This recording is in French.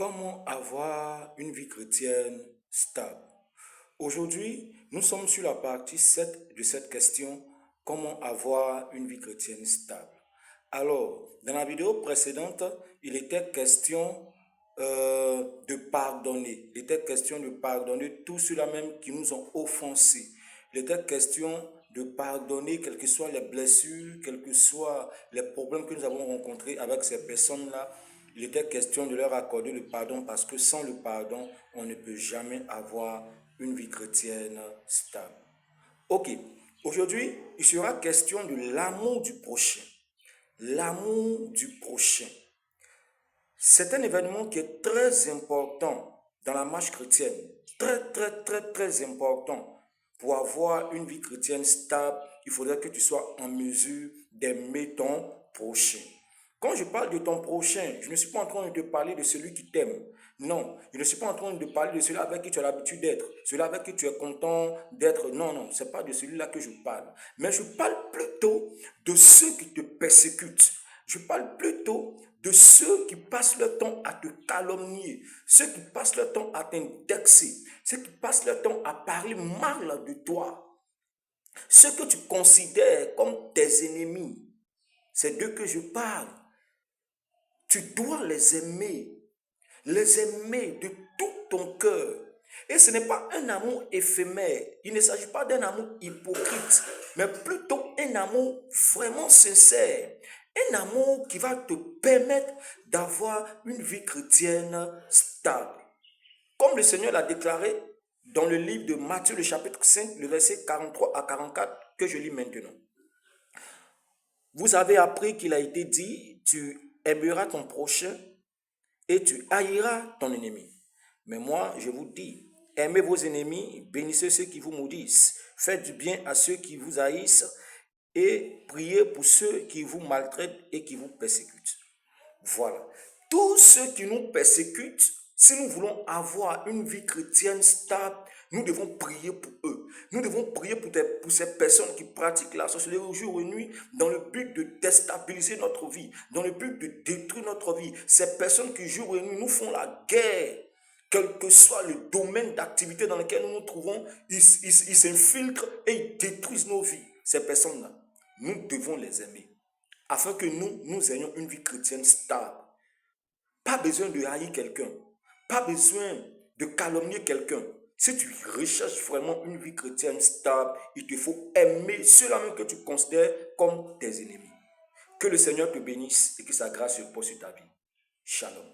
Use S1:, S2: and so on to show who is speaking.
S1: Comment avoir une vie chrétienne stable? Aujourd'hui, nous sommes sur la partie 7 de cette question, comment avoir une vie chrétienne stable. Alors, dans la vidéo précédente, il était question de pardonner. Il était question de pardonner tous ceux-là même qui nous ont offensés. Il était question de pardonner quelles que soient les blessures, quels que soient les problèmes que nous avons rencontrés avec ces personnes-là. Il était question de leur accorder le pardon parce que sans le pardon, on ne peut jamais avoir une vie chrétienne stable. Ok, aujourd'hui, il sera question de l'amour du prochain. L'amour du prochain. C'est un événement qui est très important dans la marche chrétienne. Très important. Pour avoir une vie chrétienne stable, il faudrait que tu sois en mesure d'aimer ton prochain. Quand je parle de ton prochain, je ne suis pas en train de te parler de celui qui t'aime. Non, je ne suis pas en train de parler de celui avec qui tu as l'habitude d'être, celui avec qui tu es content d'être. Non, ce n'est pas de celui-là que je parle. Mais je parle plutôt de ceux qui te persécutent. Je parle plutôt de ceux qui passent leur temps à te calomnier, ceux qui passent leur temps à t'indexer, ceux qui passent leur temps à parler mal de toi, ceux que tu considères comme tes ennemis. C'est d'eux que je parle. Tu dois les aimer de tout ton cœur. Et ce n'est pas un amour éphémère. Il ne s'agit pas d'un amour hypocrite, mais plutôt un amour vraiment sincère. Un amour qui va te permettre d'avoir une vie chrétienne stable. Comme le Seigneur l'a déclaré dans le livre de Matthieu, le chapitre 5, le verset 43 à 44, que je lis maintenant. Vous avez appris qu'il a été dit, tu aimeras ton prochain et tu haïras ton ennemi. Mais moi, je vous dis, aimez vos ennemis, bénissez ceux qui vous maudissent, faites du bien à ceux qui vous haïssent et priez pour ceux qui vous maltraitent et qui vous persécutent. Voilà. Tous ceux qui nous persécutent, si nous voulons avoir une vie chrétienne stable, nous devons prier pour eux. Nous devons prier pour ces personnes qui pratiquent la sorcellerie jour et nuit dans le but de déstabiliser notre vie, dans le but de détruire notre vie. Ces personnes qui jour et nuit nous font la guerre. Quel que soit le domaine d'activité dans lequel nous nous trouvons, ils s'infiltrent et ils détruisent nos vies. Ces personnes-là, nous devons les aimer afin que nous ayons une vie chrétienne stable. Pas besoin de haïr quelqu'un, pas besoin de calomnier quelqu'un. Si tu recherches vraiment une vie chrétienne stable, il te faut aimer ceux-là même que tu considères comme tes ennemis. Que le Seigneur te bénisse et que sa grâce repose sur ta vie. Shalom.